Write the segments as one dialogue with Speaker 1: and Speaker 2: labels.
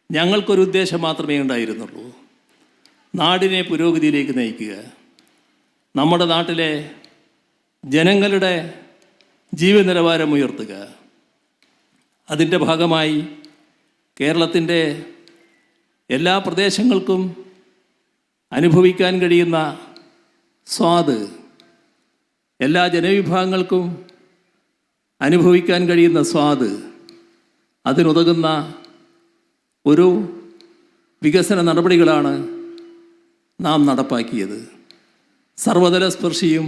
Speaker 1: ഞങ്ങൾക്കൊരു ഉദ്ദേശം മാത്രമേ ഉണ്ടായിരുന്നുള്ളൂ: നാടിനെ പുരോഗതിയിലേക്ക് നയിക്കുക, നമ്മുടെ നാട്ടിലെ ജനങ്ങളുടെ ജീവൻ നിലവാരം ഉയർത്തുക. അതിൻ്റെ ഭാഗമായി കേരളത്തിൻ്റെ എല്ലാ പ്രദേശങ്ങൾക്കും അനുഭവിക്കാൻ കഴിയുന്ന സ്വാദ്, എല്ലാ ജനവിഭാഗങ്ങൾക്കും അനുഭവിക്കാൻ കഴിയുന്ന സ്വാദ്, അതിനുതകുന്ന ഒരു വികസന നടപടികളാണ് നാം നടപ്പാക്കിയത്. സർവതല സ്പർശിയും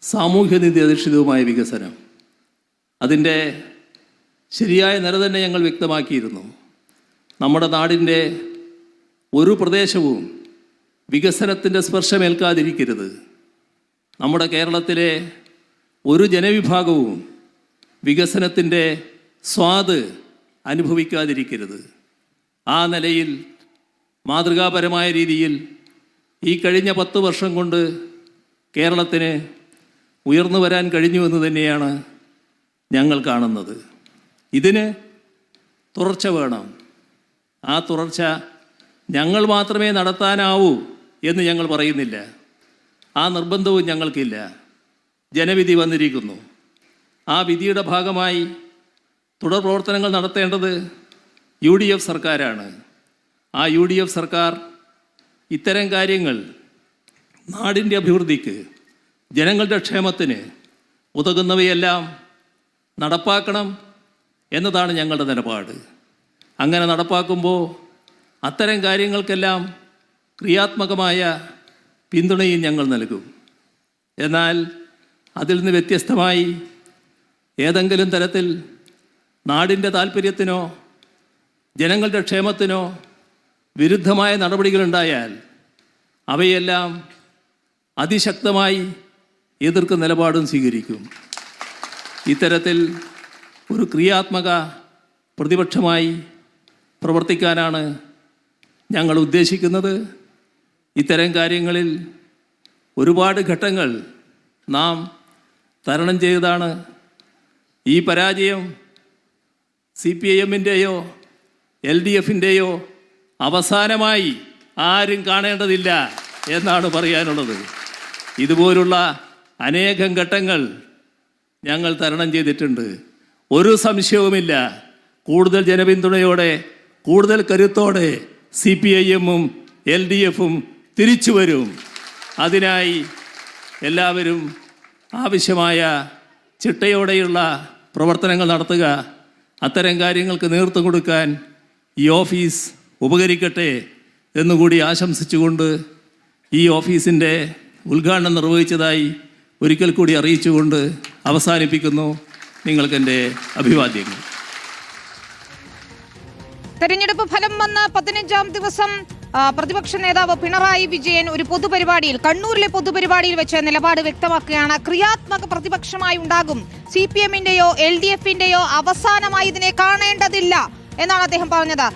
Speaker 1: സാമൂഹ്യനീതി അധിഷ്ഠിതവുമായ വികസനം, അതിൻ്റെ ശരിയായ നില തന്നെ ഞങ്ങൾ വ്യക്തമാക്കിയിരുന്നു. നമ്മുടെ നാടിൻ്റെ ഒരു പ്രദേശവും വികസനത്തിൻ്റെ സ്പർശമേൽക്കാതിരിക്കരുത്. നമ്മുടെ കേരളത്തിലെ ഒരു ജനവിഭാഗവും വികസനത്തിൻ്റെ സ്വാദ് അനുഭവിക്കാതിരിക്കരുത്. ആ നിലയിൽ മാതൃകാപരമായ രീതിയിൽ ഈ കഴിഞ്ഞ 10 വർഷം കൊണ്ട് കേരളത്തിന് ഉയർന്നു വരാൻ കഴിഞ്ഞുവെന്ന് തന്നെയാണ് ഞങ്ങൾ കാണുന്നത്. ഇതിന് തുടർച്ച വേണം. ആ തുടർച്ച ഞങ്ങൾ മാത്രമേ നടത്താനാവൂ എന്ന് ഞങ്ങൾ പറയുന്നില്ല. ആ നിർബന്ധവും ഞങ്ങൾക്കില്ല. ജനവിധി വന്നിരിക്കുന്നു. ആ വിധിയുടെ ഭാഗമായി തുടർ പ്രവർത്തനങ്ങൾ നടത്തേണ്ടത് UDF സർക്കാരാണ്. ആ UDF സർക്കാർ ഇത്തരം കാര്യങ്ങൾ നാടിൻ്റെ അഭിവൃദ്ധിക്ക്, ജനങ്ങളുടെ ക്ഷേമത്തിന് ഉതകുന്നവയെല്ലാം നടപ്പാക്കണം എന്നതാണ് ഞങ്ങളുടെ നിലപാട്. അങ്ങനെ നടപ്പാക്കുമ്പോൾ അത്തരം കാര്യങ്ങൾക്കെല്ലാം ക്രിയാത്മകമായ പിന്തുണയും ഞങ്ങൾ നൽകും. എന്നാൽ അതിൽ നിന്ന് വ്യത്യസ്തമായി ഏതെങ്കിലും തരത്തിൽ നാടിൻ്റെ താല്പര്യത്തിനോ ജനങ്ങളുടെ ക്ഷേമത്തിനോ വിരുദ്ധമായ നടപടികളുണ്ടായാൽ അവയെല്ലാം അതിശക്തമായി എതിർക്കുന്ന നിലപാടും സ്വീകരിക്കും. ഇത്തരത്തിൽ ഒരു ക്രിയാത്മക പ്രതിപക്ഷമായി പ്രവർത്തിക്കാനാണ് ഞങ്ങൾ ഉദ്ദേശിക്കുന്നത്. ഇത്തരം കാര്യങ്ങളിൽ ഒരുപാട് ഘട്ടങ്ങൾ നാം തരണം ചെയ്തതാണ്. ഈ പരാജയം CPIM-ൻ്റെയോ LDF-ൻ്റെയോ അവസാനമായി ആരും കാണേണ്ടതില്ല എന്നാണ് പറയാനുള്ളത്. ഇതുപോലുള്ള അനേകം ഘട്ടങ്ങൾ ഞങ്ങൾ തരണം ചെയ്തിട്ടുണ്ട്. ഒരു സംശയവുമില്ല, കൂടുതൽ ജനപിന്തുണയോടെ, കൂടുതൽ കരുത്തോടെ CPIM-ഉം LDF-ഉം തിരിച്ചു വരും. അതിനായി എല്ലാവരും ആവശ്യമായ ചിട്ടയോടെയുള്ള പ്രവർത്തനങ്ങൾ നടത്തുക. അത്തരം കാര്യങ്ങൾക്ക് നേതൃത്വം കൊടുക്കാൻ ഈ ഓഫീസ് ഉപകരിക്കട്ടെ എന്നുകൂടി ആശംസിച്ചുകൊണ്ട് ഈ ഓഫീസിൻ്റെ ഉദ്ഘാടനം നിർവഹിച്ചതായി ഒരിക്കൽ കൂടി അറിയിച്ചുകൊണ്ട് അവസാനിപ്പിക്കുന്നു. നിങ്ങൾക്കെൻ്റെ അഭിവാദ്യങ്ങൾ.
Speaker 2: തെരഞ്ഞെടുപ്പ് ഫലം വന്ന് 15-ാം ദിവസം പ്രതിപക്ഷ നേതാവ് പിണറായി വിജയൻ ഒരു പൊതുപരിപാടിയിൽ, കണ്ണൂരിലെ പൊതുപരിപാടിയിൽ വെച്ച് നിലപാട് വ്യക്തമാക്കുകയാണ്. ക്രിയാത്മക പ്രതിപക്ഷമായി ഉണ്ടാകും. CPM-ൻ്റെയോ LDF-ൻ്റെയോ അവസാനമായി ഇതിനെ കാണേണ്ടതില്ല എന്നാണ് അദ്ദേഹം പറഞ്ഞത്.